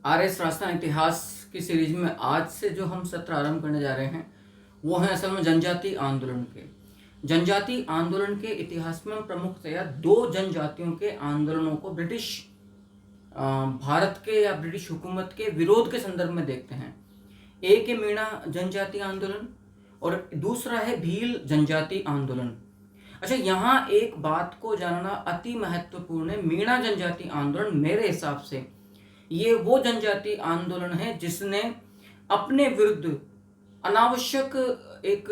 आर्यस राजस्थान इतिहास की सीरीज में आज से जो हम सत्र आरंभ करने जा रहे हैं वो है असल में जनजाति आंदोलन के। जनजाति आंदोलन के इतिहास में हम प्रमुखतया दो जनजातियों के आंदोलनों को ब्रिटिश भारत के या ब्रिटिश हुकूमत के विरोध के संदर्भ में देखते हैं। एक है मीणा जनजाति आंदोलन और दूसरा है भील जनजाति आंदोलन। अच्छा, यहाँ एक बात को जानना अति महत्वपूर्ण है। मीणा जनजाति आंदोलन मेरे हिसाब से ये वो जनजाति आंदोलन है जिसने अपने विरुद्ध अनावश्यक एक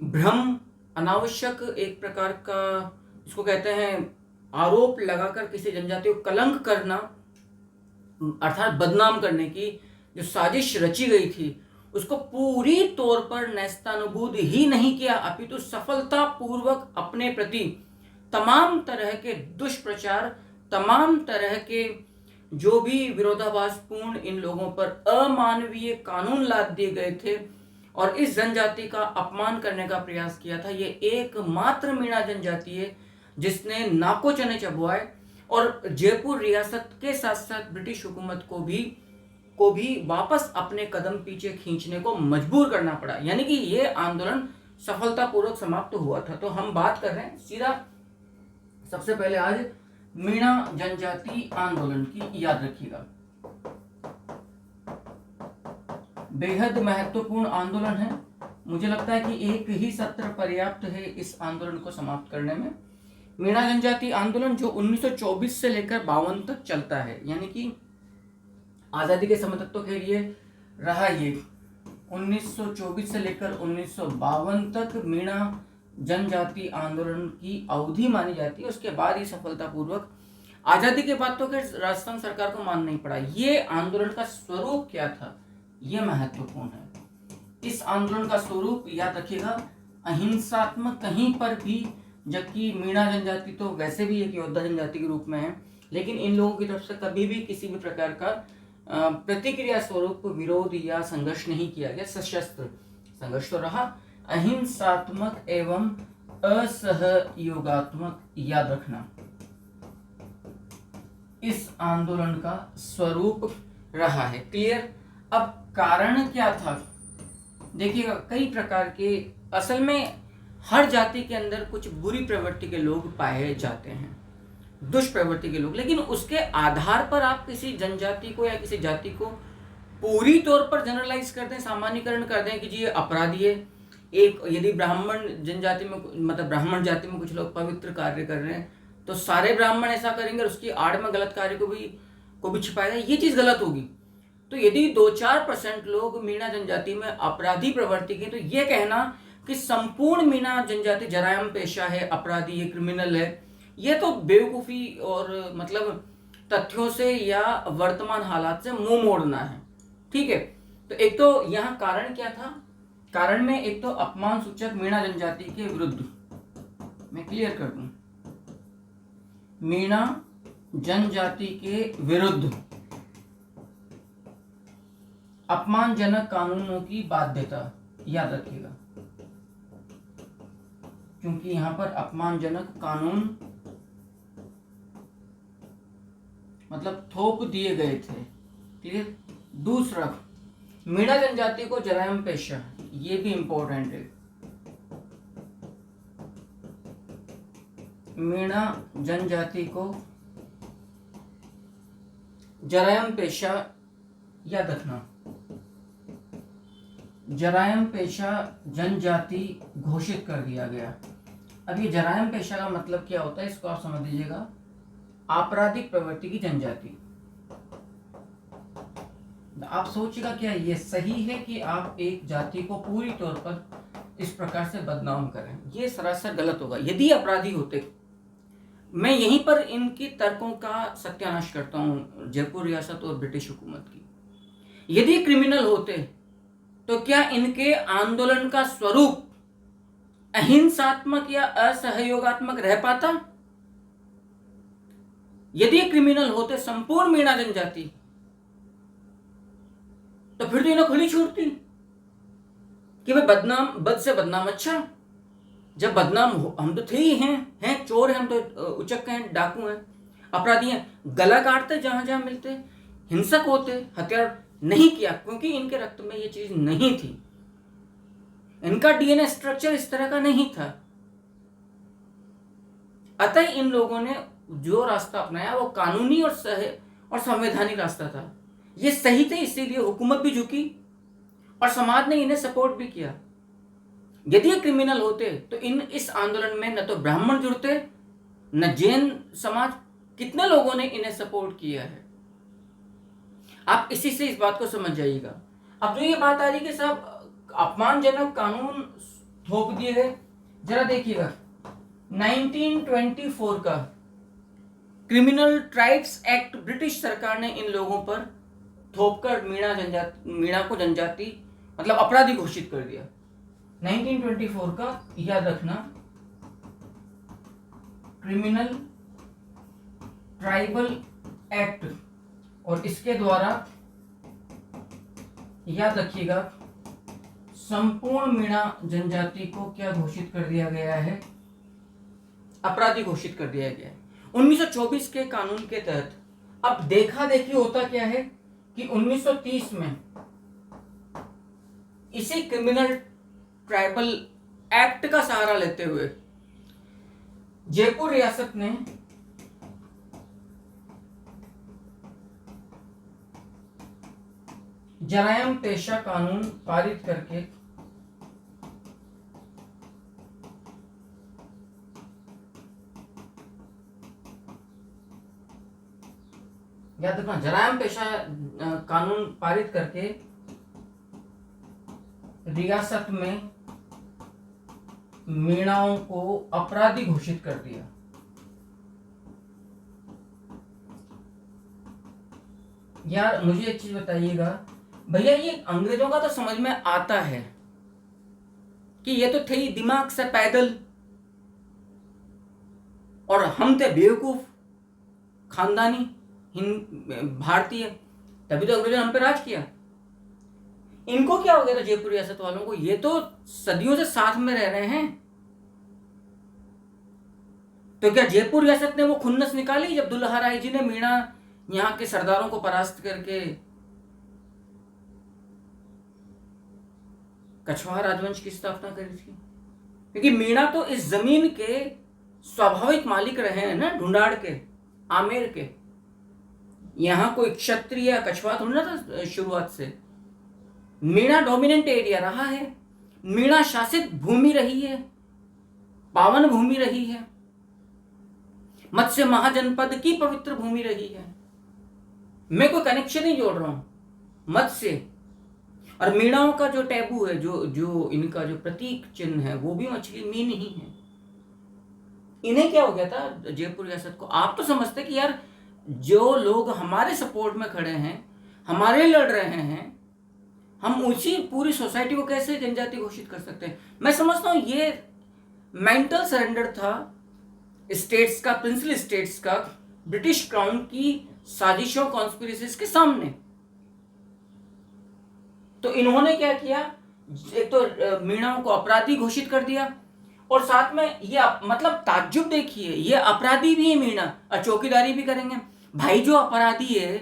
भ्रम, अनावश्यक एक प्रकार का इसको कहते हैं आरोप लगाकर किसी जनजाति को कलंक करना अर्थात बदनाम करने की जो साजिश रची गई थी उसको पूरी तौर पर नेस्तानुबूद ही नहीं किया, अपितु सफलतापूर्वक अपने प्रति तमाम तरह के दुष्प्रचार, तमाम तरह के जो भी विरोधाभासपूर्ण इन लोगों पर अमानवीय कानून लाद दिए गए थे और इस जनजाति का अपमान करने का प्रयास किया था। ये एकमात्र मीणा जनजाति है जिसने नाको चने चबवाए और जयपुर रियासत के साथ साथ ब्रिटिश हुकूमत को भी वापस अपने कदम पीछे खींचने को मजबूर करना पड़ा, यानी कि ये आंदोलन सफलतापूर्वक समाप्त हुआ था। तो हम बात कर रहे हैं सीधा सबसे पहले आज मीणा जनजाति आंदोलन की। याद रखिएगा, बेहद महत्वपूर्ण आंदोलन है। मुझे लगता है कि एक ही सत्र पर्याप्त है इस आंदोलन को समाप्त करने में। मीणा जनजाति आंदोलन जो 1924 से लेकर 52 तक चलता है, यानी कि आजादी के समय तक तो खैर ये रहा। ये 1924 से लेकर 1952 तक मीणा जनजाति आंदोलन की अवधि मानी जाती है। उसके बाद ही सफलतापूर्वक आजादी के बाद तो खैर राजस्थान सरकार को मान नहीं पड़ा। ये आंदोलन का स्वरूप क्या था ये महत्वपूर्ण है। इस आंदोलन का स्वरूप याद रखिएगा, अहिंसात्मक कहीं पर भी, जबकि मीणा जनजाति तो वैसे भी एक योद्धा जनजाति के रूप में है, लेकिन इन लोगों की तरफ से कभी भी किसी भी प्रकार का प्रतिक्रिया स्वरूप विरोध या संघर्ष नहीं किया गया। सशस्त्र संघर्ष तो रहा, अहिंसात्मक एवं असहयोगात्मक। याद रखना इस आंदोलन का स्वरूप रहा है। क्लियर? अब कारण क्या था देखिएगा, कई प्रकार के, असल में हर जाति के अंदर कुछ बुरी प्रवृत्ति के लोग पाए जाते हैं, दुष्प्रवृत्ति के लोग, लेकिन उसके आधार पर आप किसी जनजाति को या किसी जाति को पूरी तौर पर जनरलाइज कर दें, सामान्यकरण कर दें कि जी ये अपराधी है। एक यदि ब्राह्मण जनजाति में, मतलब ब्राह्मण जाति में कुछ लोग पवित्र कार्य कर रहे हैं तो सारे ब्राह्मण ऐसा करेंगे और उसकी आड़ में गलत कार्य को भी छिपाएगा, ये चीज गलत होगी। तो यदि 2-4% लोग मीणा जनजाति में अपराधी प्रवृत्ति के, तो ये कहना कि संपूर्ण मीणा जनजाति जरायम पेशा है, अपराधी है, क्रिमिनल है, ये तो बेवकूफ़ी और मतलब तथ्यों से या वर्तमान हालात से मुंह मोड़ना है। ठीक है, तो एक तो यहाँ कारण क्या था, कारण में एक तो अपमान सूचक मीणा जनजाति के विरुद्ध, मैं क्लियर कर दूं, मीणा जनजाति के विरुद्ध अपमानजनक कानूनों की बाध्यता। याद रखिएगा, क्योंकि यहां पर अपमानजनक कानून मतलब थोप दिए गए थे। क्लियर? दूसरा, मीणा जनजाति को जरायम पेशा, ये भी इंपॉर्टेंट है। मीणा जनजाति को जरायम पेशा, याद रखना, जरायम पेशा जनजाति घोषित कर दिया गया। अब ये जरायम पेशा का मतलब क्या होता है इसको आप समझ लीजिएगा, आपराधिक प्रवृत्ति की जनजाति। आप सोचिएगा क्या ये सही है कि आप एक जाति को पूरी तौर पर इस प्रकार से बदनाम करें? ये सरासर गलत होगा। यदि अपराधी होते, मैं यहीं पर इनकी तर्कों का सत्यानाश करता हूं जयपुर रियासत और ब्रिटिश हुकूमत की, यदि क्रिमिनल होते तो क्या इनके आंदोलन का स्वरूप अहिंसात्मक या असहयोगात्मक रह पाता? यदि क्रिमिनल होते संपूर्ण मीणा जनजाति, तो फिर तो इन्हें खुली छूट थी कि भाई बद से बदनाम। अच्छा, जब बदनाम हम तो थे ही हैं चोर हैं, हम तो उचक्के हैं, डाकू हैं, अपराधी हैं, गला काटते जहां जहां मिलते, हिंसक होते, हत्यार नहीं किया, क्योंकि इनके रक्त में ये चीज नहीं थी, इनका डीएनए स्ट्रक्चर इस तरह का नहीं था। अतः इन लोगों ने जो रास्ता अपनाया वो कानूनी और संवैधानिक रास्ता था। ये सही थे, इसीलिए हुकूमत भी झुकी और समाज ने इन्हें सपोर्ट भी किया। यदि ये क्रिमिनल होते तो इस आंदोलन में न तो ब्राह्मण जुड़ते, न जैन समाज, कितने लोगों ने इन्हें सपोर्ट किया है। आप इसी से इस बात को समझ जाइएगा। अब जो ये बात आ रही कि साहब अपमानजनक कानून थोप दिए गए, जरा देखिएगा 1924 का क्रिमिनल ट्राइब्स एक्ट ब्रिटिश सरकार ने इन लोगों पर थोपकर मीणा को जनजाति मतलब अपराधी घोषित कर दिया। 1924 का याद रखना, क्रिमिनल ट्राइबल एक्ट, और इसके द्वारा याद रखिएगा संपूर्ण मीणा जनजाति को क्या घोषित कर दिया गया है, अपराधी घोषित कर दिया गया है 1924 के कानून के तहत। अब देखा देखी होता क्या है कि 1930 में इसी क्रिमिनल ट्राइबल एक्ट का सहारा लेते हुए जयपुर रियासत ने जरायम पेशा कानून पारित करके याद रखना, जरायम पेशा कानून पारित करके रियासत में मीणाओं को अपराधी घोषित कर दिया। यार मुझे एक चीज बताइएगा भैया, ये अंग्रेजों का तो समझ में आता है कि ये तो थे ही दिमाग से पैदल और हम थे बेवकूफ खानदानी भारतीय, तभी तो अंग्रेजों ने हम पे राज किया। इनको क्या हो गया था जयपुर रियासत वालों को, ये तो सदियों से साथ में रह रहे हैं। तो क्या जयपुर रियासत ने वो खुन्नस निकाली जब दुल्हा राय जी ने मीणा यहाँ के सरदारों को परास्त करके कछवाहा राजवंश की स्थापना करी थी? क्योंकि मीणा तो इस जमीन के स्वाभाविक मालिक रहे हैं ना, ढूंढाड़ के, आमेर के। यहां कोई क्षत्रिय या कछवाहा थोड़ी ना था शुरुआत से। मीणा डोमिनेंट एरिया रहा है, मीणा शासित भूमि रही है, पावन भूमि रही है, मत्स्य महाजनपद की पवित्र भूमि रही है। मैं कोई कनेक्शन नहीं जोड़ रहा हूं मत्स्य और मीणाओं का जो टैबू है, जो इनका जो प्रतीक चिन्ह है, वो भी मछली मीन ही है। इन्हें क्या हो गया था जयपुर रियासत को? आप तो समझते कि यार जो लोग हमारे सपोर्ट में खड़े हैं, हमारे लड़ रहे हैं, हम उसी पूरी सोसाइटी को कैसे जनजाति घोषित कर सकते हैं? मैं समझता हूं ये मेंटल सरेंडर था स्टेट्स का, प्रिंसली स्टेट्स का, ब्रिटिश क्राउन की साजिशों, कॉन्स्पिरेसीज के सामने। तो इन्होंने क्या किया, एक तो मीणाओं को अपराधी घोषित कर दिया और साथ में ये मतलब ताज्जुब देखिए, ये अपराधी भी है मीणा और चौकीदारी भी करेंगे। भाई जो अपराधी है,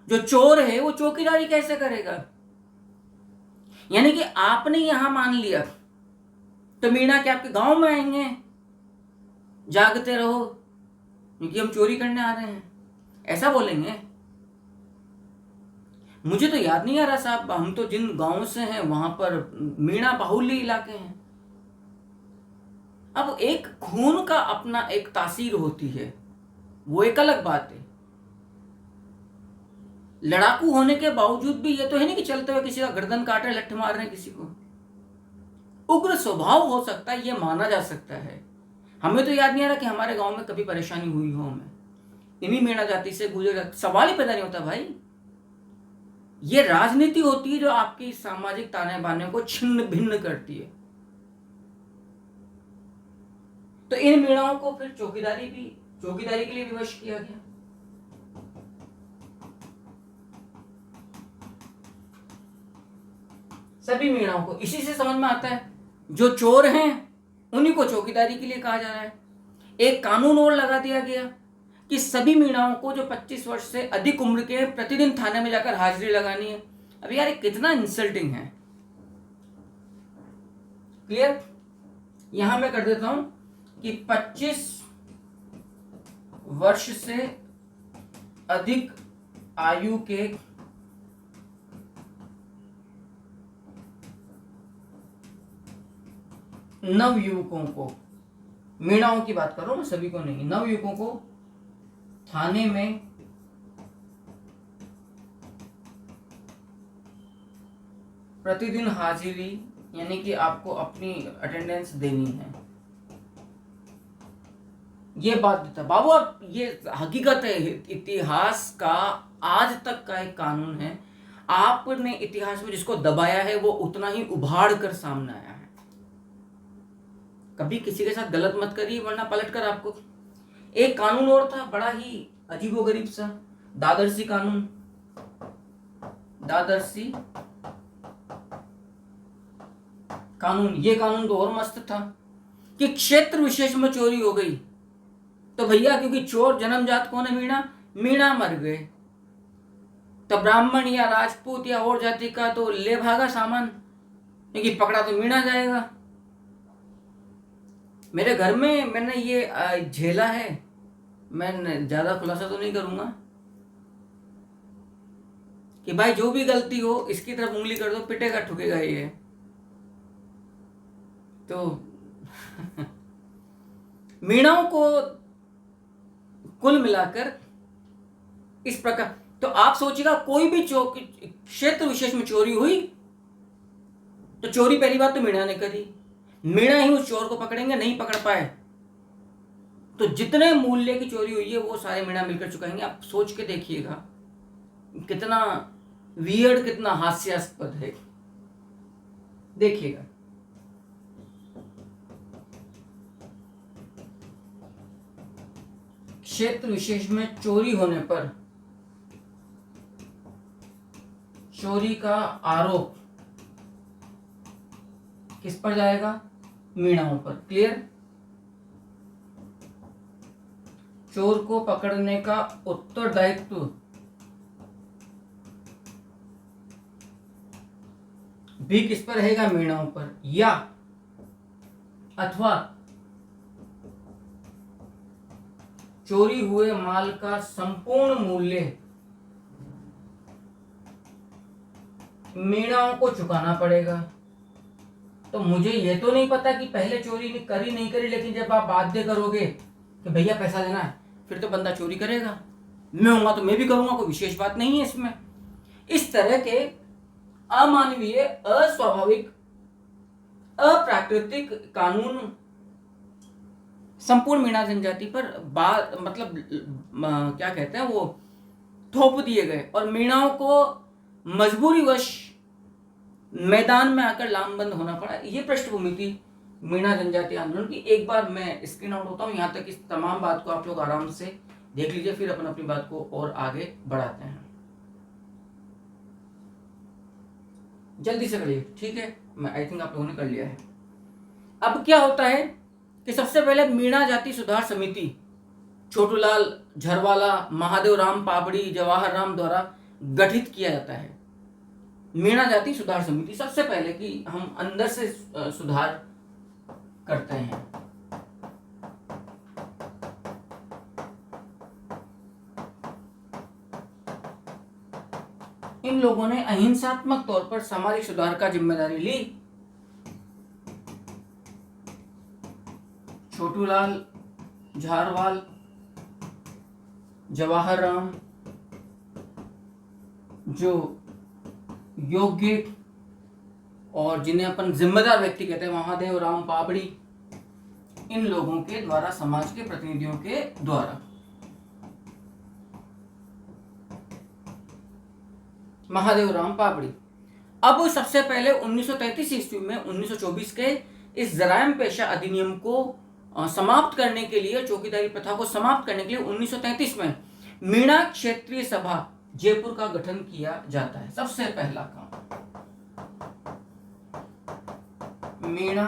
जो चोर है, वो चौकीदारी कैसे करेगा? यानी कि आपने यहां मान लिया तो मीणा के आपके गांव में आएंगे, जागते रहो क्योंकि हम चोरी करने आ रहे हैं, ऐसा बोलेंगे? मुझे तो याद नहीं आ रहा साहब, हम तो जिन गांव से हैं वहां पर मीणा बाहुल्य इलाके हैं। अब एक खून का अपना एक तासीर होती है, वो एक अलग बात है। लड़ाकू होने के बावजूद भी ये तो है नहीं कि चलते हुए किसी का गर्दन काट रहे, लठ मार रहे हैं किसी को। उग्र स्वभाव हो सकता है, ये माना जा सकता है। हमें तो याद नहीं आ रहा कि हमारे गांव में कभी परेशानी हुई हो, हमें इन्हीं मीणा जाति से गुजर, सवाल ही पैदा नहीं होता भाई। ये राजनीति होती है जो आपकी सामाजिक ताने बाने को छिन्न भिन्न करती है। तो इन मीणाओं को फिर चौकीदारी के लिए विवश किया गया। सभी मीणाओं को इसी से समझ में आता है, जो चोर हैं उन्हीं को चौकीदारी के लिए कहा जा रहा है। एक कानून और लगा दिया गया कि सभी मीणाओं को जो 25 वर्ष से अधिक उम्र के हैं प्रतिदिन थाने में जाकर हाजिरी लगानी है। अब यार ये कितना इंसल्टिंग है। क्लियर? यहां मैं कर देता हूं कि 25 वर्ष से अधिक आयु के नवयुवकों को, मीणाओं की बात कर रहा हूं मैं, सभी को नहीं, नवयुवकों को थाने में प्रतिदिन हाजिरी, यानी कि आपको अपनी अटेंडेंस देनी है। ये बात देता बाबू, आप ये हकीकत है, इतिहास का आज तक का एक कानून है। आपने इतिहास में जिसको दबाया है वो उतना ही उभाड़ कर सामने आया है। कभी किसी के साथ गलत मत करिए वरना पलट कर आपको। एक कानून और था बड़ा ही अजीबोगरीब सा, दादरसी कानून। दादरसी कानून, ये कानून तो और मस्त था कि क्षेत्र विशेष में चोरी हो गई तो भैया, क्योंकि चोर जन्मजात कौन है? मीणा। मीणा मर गए तो ब्राह्मण या राजपूत या और जाति का तो ले भागा सामान, क्योंकि पकड़ा तो मीणा जाएगा। मेरे घर में मैंने ये झेला है, मैं ज्यादा खुलासा तो नहीं करूंगा कि भाई जो भी गलती हो इसकी तरफ उंगली कर दो, पिटेगा ठुकेगा ये। तो मीणाओं को कुल मिलाकर इस प्रकार, तो आप सोचिएगा कोई भी क्षेत्र विशेष में चोरी हुई तो चोरी पहली बात तो मीणा ने करी, मीणा ही उस चोर को पकड़ेंगे, नहीं पकड़ पाए तो जितने मूल्य की चोरी हुई है वो सारे मीणा मिलकर चुकाएंगे। आप सोच के देखिएगा कितना वियर्ड, कितना हास्यास्पद है। देखिएगा क्षेत्र विशेष में चोरी होने पर चोरी का आरोप किस पर जाएगा? मीणाओं पर। क्लियर? चोर को पकड़ने का उत्तरदायित्व भी किस पर रहेगा? मीणाओं पर। या अथवा चोरी हुए माल का संपूर्ण मूल्य मीणाओं को चुकाना पड़ेगा। तो मुझे यह तो नहीं पता कि पहले चोरी करी नहीं करी, लेकिन जब आप बाध्य करोगे कि भैया पैसा देना है, फिर तो बंदा चोरी करेगा। मैं होऊंगा तो मैं भी करूंगा, कोई विशेष बात नहीं है इसमें। इस तरह के अमानवीय, अस्वाभाविक, अप्राकृतिक कानून संपूर्ण मीणा जनजाति पर मतलब क्या कहते हैं वो थोप दिए गए और मीणाओं को मजबूरीवश मैदान में आकर लामबंद होना पड़ा। ये पृष्ठभूमि थी मीणा जनजाति आंदोलन की। एक बार मैं स्क्रीन आउट होता हूँ, यहाँ तक इस तमाम बात को आप लोग आराम से देख लीजिए, फिर अपन अपनी बात को और आगे बढ़ाते हैं। जल्दी से करिए, ठीक है? मैं आई थिंक आप लोगों ने कर लिया है। अब क्या होता है कि सबसे पहले मीणा जाति सुधार समिति छोटूलाल झरवाला, महादेव राम पाबड़ी, जवाहर राम द्वारा गठित किया जाता है। मीणा जाति सुधार समिति, सबसे पहले कि हम अंदर से सुधार करते हैं। इन लोगों ने अहिंसात्मक तौर पर सामाजिक सुधार का जिम्मेदारी ली। छोटूलाल झारवाल, जवाहर राम, जो योग्य और जिन्हें अपन जिम्मेदार व्यक्ति कहते हैं, महादेव राम पाबड़ी, इन लोगों के द्वारा, समाज के प्रतिनिधियों के द्वारा महादेव राम पाबड़ी। अब सबसे पहले 1933 ईस्वी में 1924 के इस जराइम पेशा अधिनियम को समाप्त करने के लिए, चौकीदारी प्रथा को समाप्त करने के लिए 1933 में मीणा क्षेत्रीय सभा जयपुर का गठन किया जाता है। सबसे पहला काम मीणा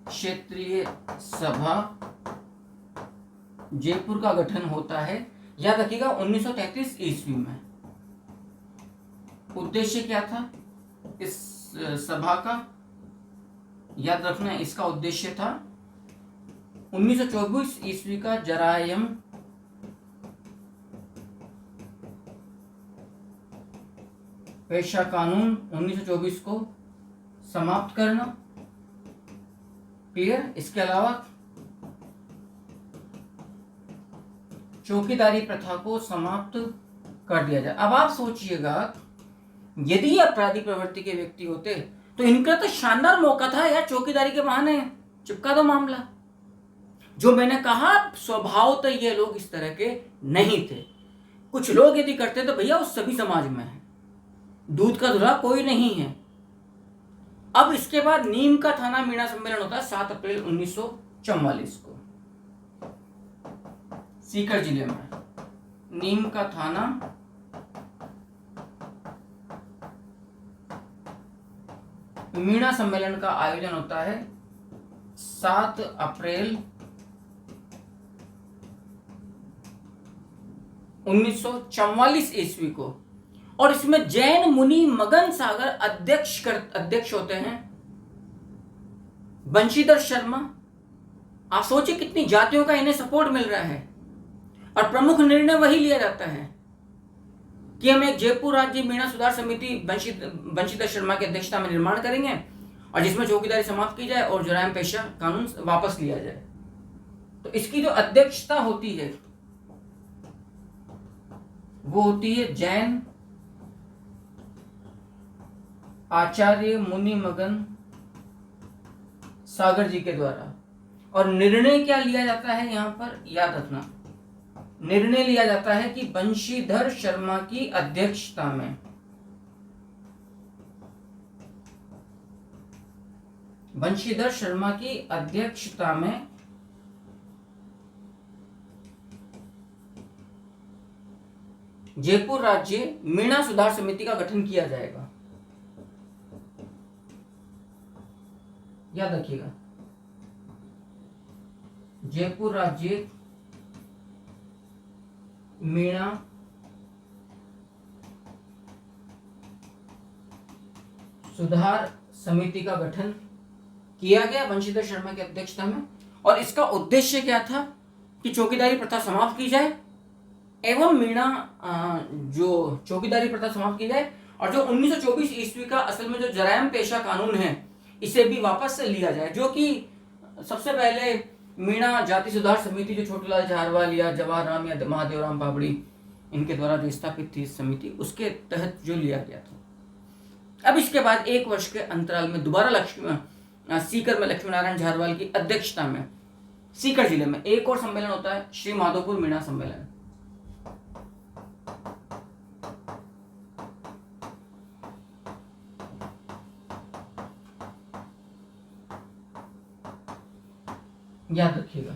क्षेत्रीय सभा जयपुर का गठन होता है, याद रखिएगा 1933 ईस्वी में। उद्देश्य क्या था इस सभा का, याद रखना इसका उद्देश्य था 1924 ईस्वी का जरायम पेशा कानून 1924 को समाप्त करना। क्लियर। इसके अलावा चौकीदारी प्रथा को समाप्त कर दिया जाए। अब आप सोचिएगा, यदि आपराधिक प्रवृत्ति के व्यक्ति होते तो इनका तो शानदार मौका था यार, चौकीदारी के बहाने चिपका दो मामला। जो मैंने कहा स्वभाव तो ये लोग इस तरह के नहीं थे। कुछ लोग यदि करते तो भैया उस सभी समाज में है, दूध का धुला कोई नहीं है। अब इसके बाद नीम का थाना मीणा सम्मेलन होता है 7 अप्रैल 1944 को सीकर जिले में। नीम का थाना मीणा सम्मेलन का आयोजन होता है 7 अप्रैल 1944 ईस्वी को, और इसमें जैन मुनि मगन सागर अध्यक्ष होते हैं बंशीधर शर्मा। आप सोचिए कितनी जातियों का इन्हें सपोर्ट मिल रहा है, और प्रमुख निर्णय वही लिया जाता है कि हम एक जयपुर राज्य मीणा सुधार समिति बंशीधर शर्मा की अध्यक्षता में निर्माण करेंगे, और जिसमें चौकीदारी समाप्त की जाए और जरायम पेशा कानून वापस लिया जाए। तो इसकी जो अध्यक्षता होती है वो होती है जैन आचार्य मुनि मगन सागर जी के द्वारा। और निर्णय क्या लिया जाता है यहां पर, याद रखना, निर्णय लिया जाता है कि बंशीधर शर्मा की अध्यक्षता में जयपुर राज्य मीणा सुधार समिति का गठन किया जाएगा। याद रखिएगा, जयपुर राज्य मीणा सुधार समिति का गठन किया गया बंशीधर शर्मा की अध्यक्षता में। और इसका उद्देश्य क्या था कि चौकीदारी प्रथा समाप्त की जाए एवं मीणा जो चौकीदारी प्रथा समाप्त की जाए, और जो 1924 ईस्वी का असल में जो जरायम पेशा कानून है इसे भी वापस से लिया जाए, जो कि सबसे पहले मीणा जाति सुधार समिति जो छोटूलाल झारवाल या जवाहर राम या महादेव राम बाबड़ी इनके द्वारा जो स्थापित थी समिति, उसके तहत जो लिया गया था। अब इसके बाद 1 वर्ष के अंतराल में दोबारा सीकर में लक्ष्मी नारायण झारवाल की अध्यक्षता में सीकर जिले में एक और सम्मेलन होता है, श्री माधोपुर मीणा सम्मेलन। याद रखिएगा,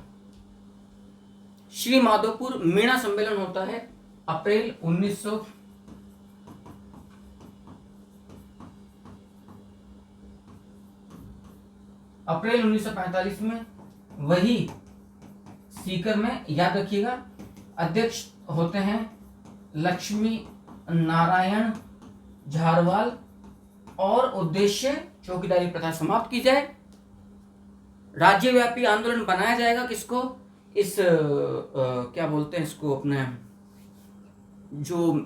श्री माधोपुर मीणा सम्मेलन होता है अप्रैल 1945 में, वही सीकर में। याद रखिएगा, अध्यक्ष होते हैं लक्ष्मी नारायण झारवाल, और उद्देश्य चौकीदारी प्रथा समाप्त की जाए, राज्यव्यापी आंदोलन बनाया जाएगा। किसको, इस क्या बोलते हैं इसको, अपने जो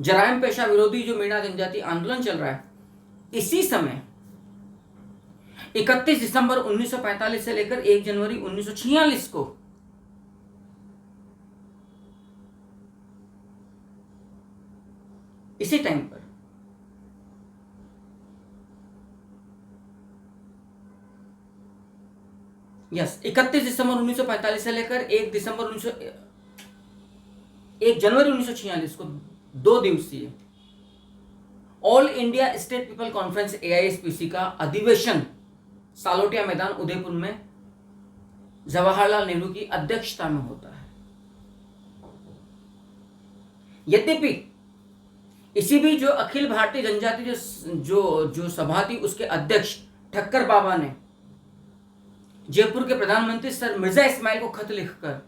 जरायम पेशा विरोधी जो मीणा जनजाति आंदोलन चल रहा है, इसी समय 31 दिसंबर 1945 से लेकर 1 जनवरी 1946 को इसी टाइम पर यस 31 दिसंबर 1945 से लेकर 1 जनवरी 1946 को 2 दिवसीय all India state people conference AISPC का अधिवेशन सालोटिया मैदान उदयपुर में जवाहरलाल नेहरू की अध्यक्षता में होता है। यद्यपि इसी भी जो अखिल भारतीय जनजाति जो सभा थी, उसके अध्यक्ष ठक्कर बाबा ने जयपुर के प्रधानमंत्री सर मिर्जा इस्माइल को खत लिखकर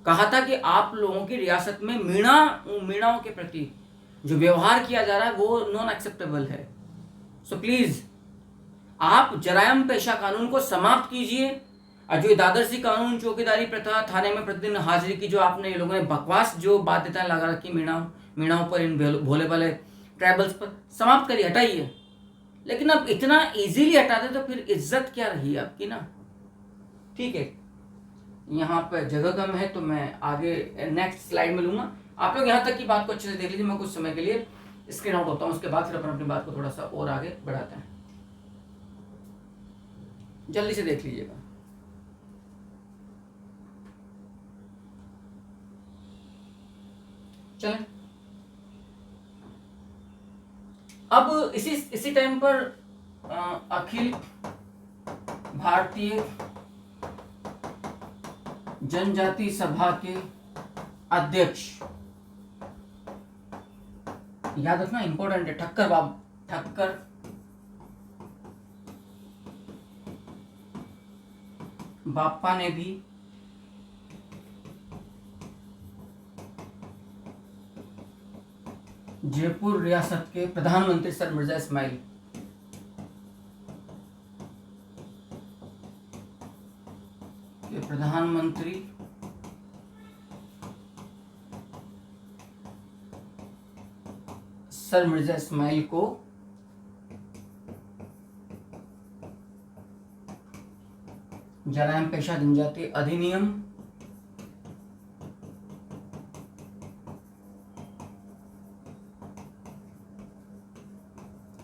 कहा था कि आप लोगों की रियासत में मीणाओं के प्रति जो व्यवहार किया जा रहा है वो नॉन एक्सेप्टेबल है। सो प्लीज आप जरायम पेशा कानून को समाप्त कीजिए। और जो दादरसी कानून, चौकीदारी प्रथा, थाने में प्रतिदिन हाजिरी की जो आपने ये लोगों ने बकवास जो बाध्यताएं लगा रखी मीणाओं पर, इन भोले भाले ट्राइबल्स पर, समाप्त करिए, हटाइए। लेकिन अब इतना इजीली हटा दे तो फिर इज्जत क्या रही आपकी ना। ठीक है, यहाँ पर जगह कम है तो मैं आगे नेक्स्ट स्लाइड में लूंगा। आप लोग यहाँ तक की बात को अच्छे से देख लीजिए, मैं कुछ समय के लिए स्क्रीन आउट होता हूँ, उसके बाद फिर अपन अपनी बात को थोड़ा सा और आगे बढ़ाते हैं। जल्दी से देख लीजिएगा। चलें, अब इसी टाइम पर अखिल भारतीय जनजाति सभा के अध्यक्ष, याद रखना इंपॉर्टेंट है, ठक्कर बाप्पा ने भी जयपुर रियासत के प्रधानमंत्री सर मिर्जा इस्माइल के प्रधानमंत्री सर मिर्जा इस्माइल को जरायम पेशा जनजाति अधिनियम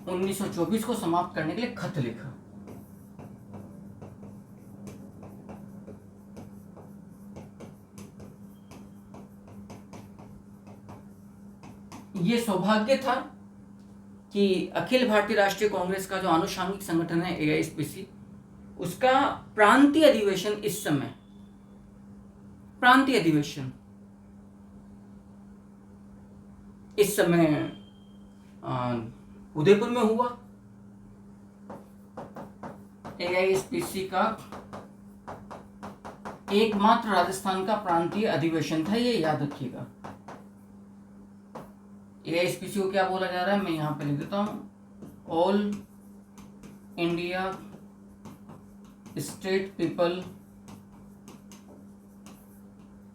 1924 को समाप्त करने के लिए खत लिखा। ये सौभाग्य था कि अखिल भारतीय राष्ट्रीय कांग्रेस का जो आनुषंगिक संगठन है AISPC, उसका प्रांतीय अधिवेशन इस समय उदयपुर में हुआ। AISPC का एकमात्र राजस्थान का प्रांतीय अधिवेशन था, ये याद रखिएगा। AISPC को क्या बोला जा रहा है, मैं यहां पे लिख देता हूं, all India state people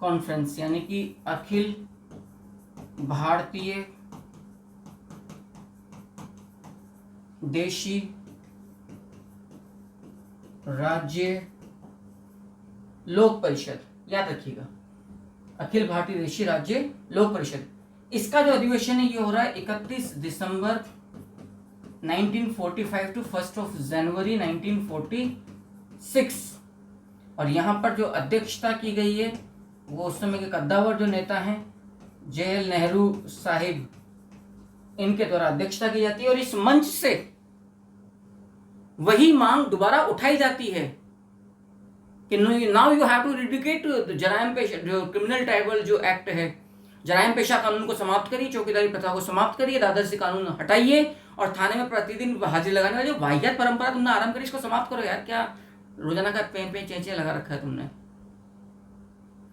conference, यानी कि अखिल भारतीय देशी राज्य लोक परिषद, याद रखिएगा, अखिल भारतीय देशी राज्य लोक परिषद। इसका जो अधिवेशन है ये हो रहा है 31 दिसंबर 1945 टू 1 जनवरी 1946। और यहाँ पर जो अध्यक्षता की गई है वो उस समय के कद्दावर जो नेता हैं JL नेहरू साहिब, इनके द्वारा अध्यक्षता की जाती है। और इस मंच से वही मांग दोबारा उठाई जाती है कि नाउ यू हैव टू रिडिकेट जरायम पेशा, जो क्रिमिनल ट्राइबल जो एक्ट है, जरायम पेशा कानून को समाप्त करिए, चौकीदारी प्रथा को समाप्त करिए, दादरसी कानून हटाइए, और थाने में प्रतिदिन हाजिरी लगाने वाली जो वाहियात परंपरा तुमने आरंभ करी, इसको समाप्त करो यार। क्या रोजाना का पे चेंचे लगा रखा है तुमने।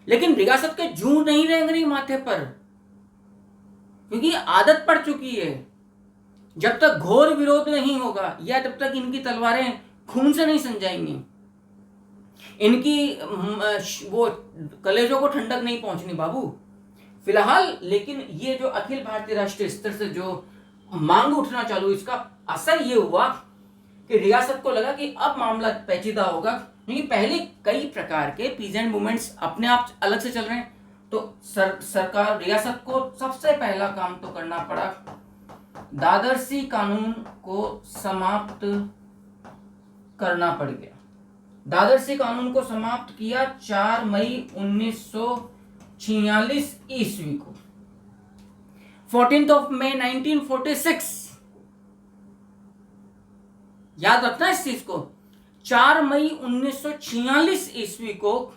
लेकिन रियासत के जूं नहीं रेंग रही माथे पर, क्योंकि आदत पड़ चुकी है। जब तक घोर विरोध नहीं होगा या जब तक इनकी तलवारें खून से नहीं सन जाएंगी, इनकी वो कलेजों को ठंडक नहीं पहुंचनी बाबू फिलहाल। लेकिन ये जो अखिल भारतीय राष्ट्रीय स्तर से जो मांग उठना चालू, इसका असर ये हुआ कि रियासत को लगा कि अब मामला पेचीदा होगा, क्योंकि पहले कई प्रकार के पीजेंट मूवमेंट्स अपने आप अलग से चल रहे हैं। तो सरकार, रियासत को सबसे पहला काम तो करना पड़ा, दादरसी कानून को समाप्त करना पड़ गया। दादरसी कानून को समाप्त किया 4 मई 1946 ईस्वी को। 14 मई 1946, याद रखना इस चीज को, 4 मई 1946 ईस्वी को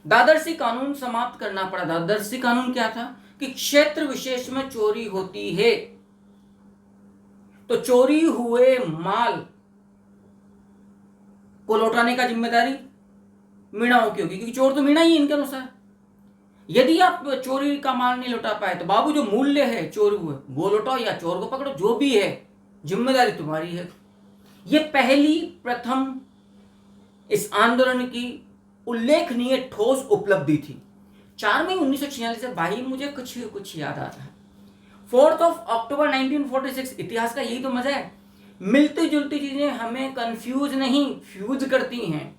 दादरसी कानून समाप्त करना पड़ा। दादरसी कानून क्या था कि क्षेत्र विशेष में चोरी होती है तो चोरी हुए माल को लौटाने का जिम्मेदारी मीणाओं की होगी, क्योंकि चोर तो मीणा ही इनके अनुसार। यदि आप चोरी का माल नहीं लौटा पाए तो बाबू जो मूल्य है चोरी हुए वो लौटाओ या चोर को पकड़ो, जो भी है जिम्मेदारी तुम्हारी है। ये पहली प्रथम इस आंदोलन की उल्लेखनीय ठोस उपलब्धि थी। 4 मई 1946 से भाई मुझे कुछ याद आ रहा है। 4 अक्टूबर 1946, इतिहास का यही तो मजा है, मिलती जुलती चीजें हमें कंफ्यूज नहीं फ्यूज करती हैं।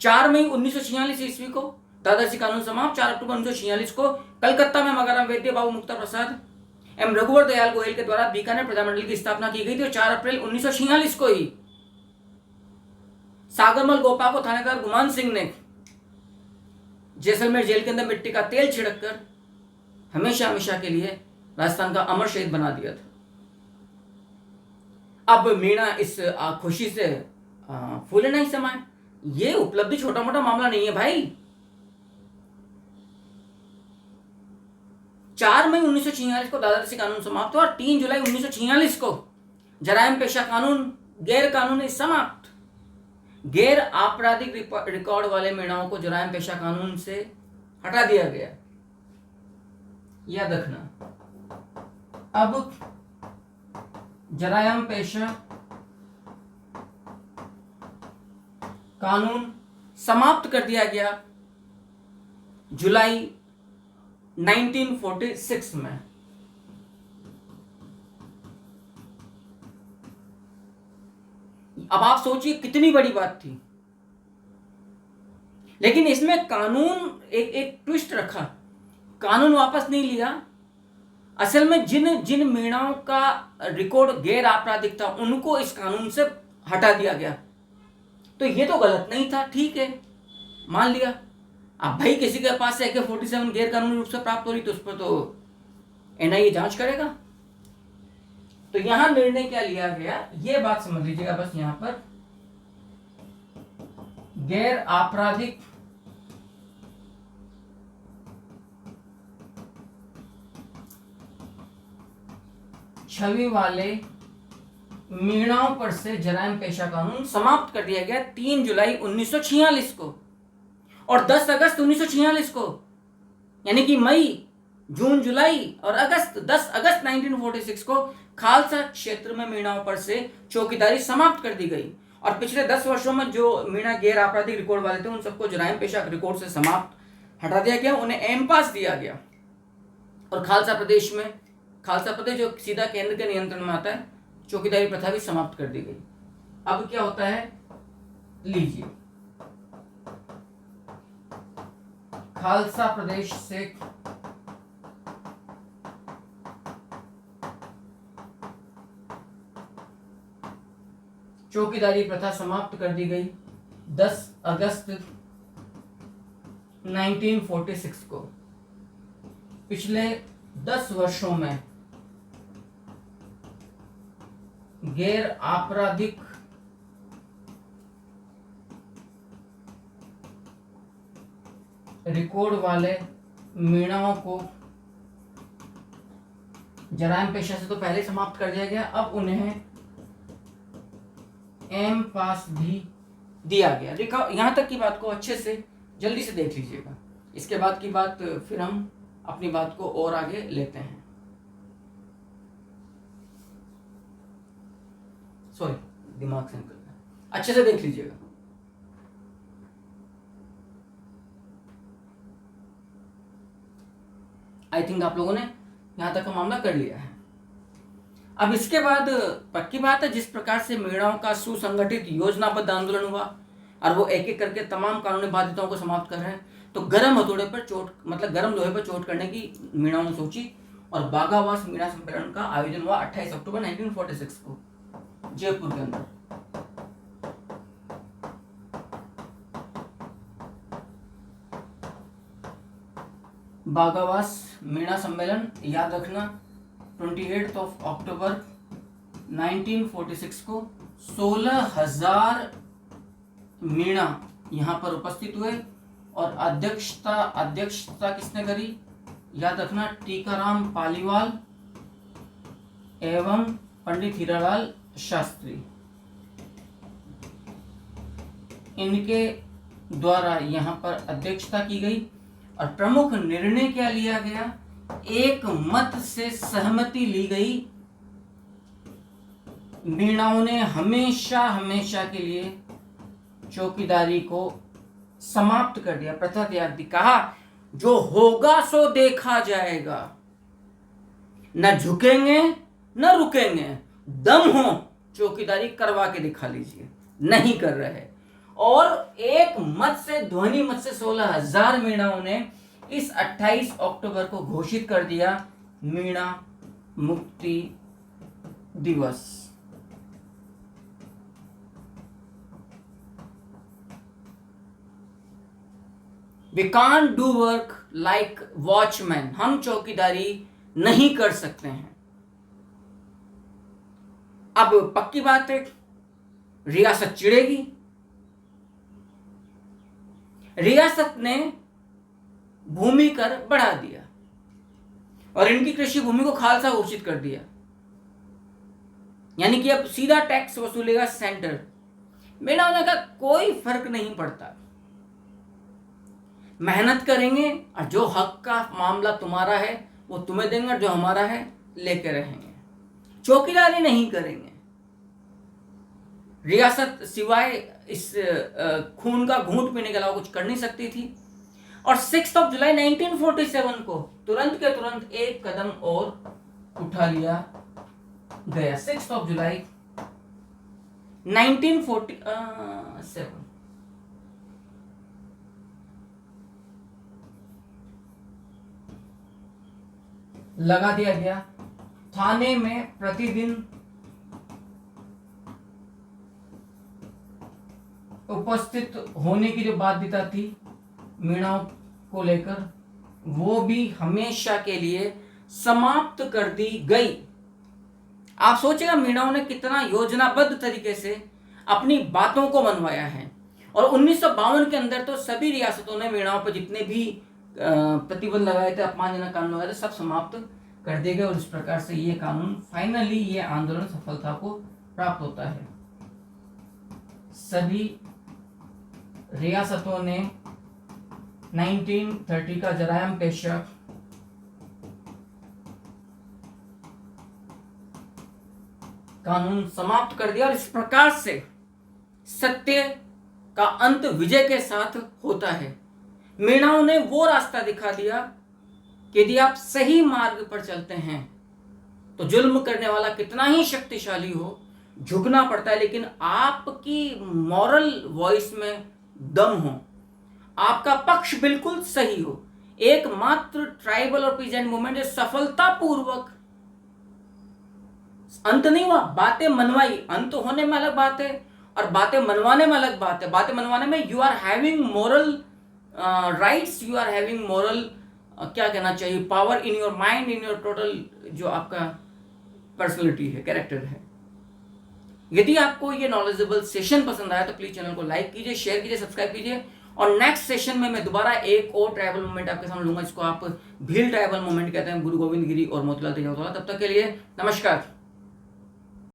4 मई 1946 ईस्वी को दादाजी कानून समाप्त। 4 अक्टूबर 1946 को कलकत्ता में मगाराम वैद्य, बाबू मुक्ता प्रसाद एवं रघुवर दयाल गोयल के द्वारा बीकानेर प्रजामंडल की स्थापना की गई थी। और 4 अप्रैल 1946 को ही सागरमल गोपा को थानेदार गुमान सिंह ने जैसलमेर जेल के अंदर मिट्टी का तेल छिड़ककर हमेशा हमेशा के लिए राजस्थान का अमर शहीद बना दिया था। अब मीणा इस खुशी से फूले नहीं समाये। ये उपलब्धि छोटा मोटा मामला नहीं है भाई। 4 मई 1946 को दादाजी कानून समाप्त हुआ और 3 जुलाई 1946 को जराइम पेशा कानून गैर कानूनी समाप्त। गैर आपराधिक रिकॉर्ड वाले मीणाओं को जराइम पेशा कानून से हटा दिया गया। याद रखना, अब जराइम पेशा कानून समाप्त कर दिया गया जुलाई 1946 में। अब आप सोचिए कितनी बड़ी बात थी, लेकिन इसमें कानून एक ट्विस्ट रखा। कानून वापस नहीं लिया। असल में जिन जिन मीणाओं का रिकॉर्ड गैर आपराधिक था उनको इस कानून से हटा दिया गया। तो ये तो गलत नहीं था, ठीक है, मान लिया। अब भाई किसी के पास से AK-47 गैर कानूनी रूप से प्राप्त हो रही तो उस पर तो NIA जांच करेगा। तो यहां निर्णय क्या लिया गया, ये बात समझ लीजिएगा बस। यहां पर गैर आपराधिक छवि वाले मीणाओं पर से जराइम पेशा कानून समाप्त कर दिया गया 3 जुलाई 1946 को। और 10 अगस्त 1946 को, यानी कि मई, जून, जुलाई और अगस्त, 10 अगस्त 1946 को खालसा क्षेत्र में मीणाओं पर से चौकीदारी समाप्त कर दी गई। और पिछले 10 वर्षों में जो मीणा गैर आपराधिक रिकॉर्ड वाले थे उन सबको जराइम पेशा रिकॉर्ड से समाप्त हटा दिया गया, उन्हें एमपास दिया गया। और खालसा प्रदेश में, खालसा प्रदेश जो सीधा केंद्र के नियंत्रण में आता है, चौकीदारी प्रथा भी समाप्त कर दी गई। अब क्या होता है, लीजिए, खालसा प्रदेश से चौकीदारी प्रथा समाप्त कर दी गई 10 अगस्त 1946 को। पिछले 10 वर्षों में गैर आपराधिक रिकॉर्ड वाले मीणाओं को जराइम पेशा से तो पहले समाप्त कर दिया गया, अब उन्हें एम पास भी दिया गया। यहां तक की बात को अच्छे से जल्दी से देख लीजिएगा। इसके बाद की बात फिर हम अपनी बात को और आगे लेते हैं। सॉरी, दिमाग से निकल गया, अच्छे से देख लीजिएगा। आई थिंक आप लोगों ने यहां तक का मामला कर लिया है। अब इसके बाद पक्की बात है, जिस प्रकार से मीणाओं का सुसंगठित योजनाबद्ध आंदोलन हुआ और वो एक एक करके तमाम कानूनी बाध्यताओं को समाप्त कर रहे हैं, तो गर्म हथौड़े पर चोट, मतलब गर्म लोहे पर चोट करने की मीणाओं ने सोची और बागावास मीणा सम्मेलन का आयोजन हुआ 28 अक्टूबर 1946 को जयपुर के अंदर। बागावास मीणा सम्मेलन, याद रखना, 28 अक्टूबर 1946 को 16,000 मीणा यहाँ पर उपस्थित हुए। और अध्यक्षता किसने करी, याद रखना, टीकाराम पालीवाल एवं पंडित हीरालाल शास्त्री, इनके द्वारा यहाँ पर अध्यक्षता की गई। और प्रमुख निर्णय क्या लिया गया? एक मत से सहमति ली गई। मीणाओं ने हमेशा हमेशा के लिए चौकीदारी को समाप्त कर दिया, प्रथा त्याग दी। कहा जो होगा सो देखा जाएगा, न झुकेंगे न रुकेंगे, दम हो चौकीदारी करवा के दिखा लीजिए। नहीं कर रहे। और एक मत से, ध्वनि मत से 16,000 मीणाओं ने इस 28 अक्टूबर को घोषित कर दिया मीणा मुक्ति दिवस। We can't do work like watchmen. हम चौकीदारी नहीं कर सकते हैं। अब पक्की बात है, रियासत चिढ़ेगी। रियासत ने भूमि कर बढ़ा दिया और इनकी कृषि भूमि को खालसा घोषित कर दिया, यानी कि अब सीधा टैक्स वसूलेगा सेंटर। मीणाओं ने कहा कोई फर्क नहीं पड़ता, मेहनत करेंगे और जो हक का मामला तुम्हारा है वो तुम्हें देंगे और जो हमारा है लेके रहेंगे, चौकीदारी नहीं करेंगे। रियासत सिवाय इस खून का घूंट पीने के अलावा कुछ कर नहीं सकती थी। और 6 जुलाई 1947 को तुरंत के तुरंत एक कदम और उठा लिया गया। 6 जुलाई 1947 लगा दिया गया। थाने में प्रतिदिन उपस्थित होने की जो बाध्यता थी मीणाओं को लेकर, वो भी हमेशा के लिए समाप्त कर दी गई। आप सोचेगा मीणाओं ने कितना योजनाबद्ध तरीके से अपनी बातों को मनवाया है। और 1952 के अंदर तो सभी रियासतों ने मीणाओं पर जितने भी प्रतिबंध लगाए थे, अपमानजनक कानून लगाए थे, सब समाप्त कर दिए गए। और इस प्रकार से ये कानून, फाइनली ये आंदोलन सफलता को प्राप्त होता है। सभी रियासतों ने 1930 का जरायम पेशा कानून समाप्त कर दिया। और इस प्रकार से सत्य का अंत विजय के साथ होता है। मीणाओं ने वो रास्ता दिखा दिया कि यदि आप सही मार्ग पर चलते हैं तो जुल्म करने वाला कितना ही शक्तिशाली हो, झुकना पड़ता है। लेकिन आपकी मॉरल वॉइस में दम हो, आपका पक्ष बिल्कुल सही हो। एकमात्र ट्राइबल और पीजेंट मूवमेंट सफलतापूर्वक, अंत नहीं हुआ, बातें मनवाई। अंत होने में अलग बात है और बातें मनवाने में अलग बात है। बातें मनवाने में you are having moral rights, you are having moral, क्या कहना चाहिए, power in your mind, in your total जो आपका पर्सनैलिटी है, कैरेक्टर है। यदि आपको ये नॉलेजेबल सेशन पसंद आया तो प्लीज चैनल को लाइक कीजिए, शेयर कीजिए, सब्सक्राइब कीजिए। और नेक्स्ट सेशन में मैं दोबारा एक और ट्राइबल मूवमेंट आपके सामने लूंगा, जिसको आप भील ट्राइबल मूवमेंट कहते हैं, गुरु गोविंद गिरी और मोतीलाल तेजावत वाला। तब तक के लिए नमस्कार।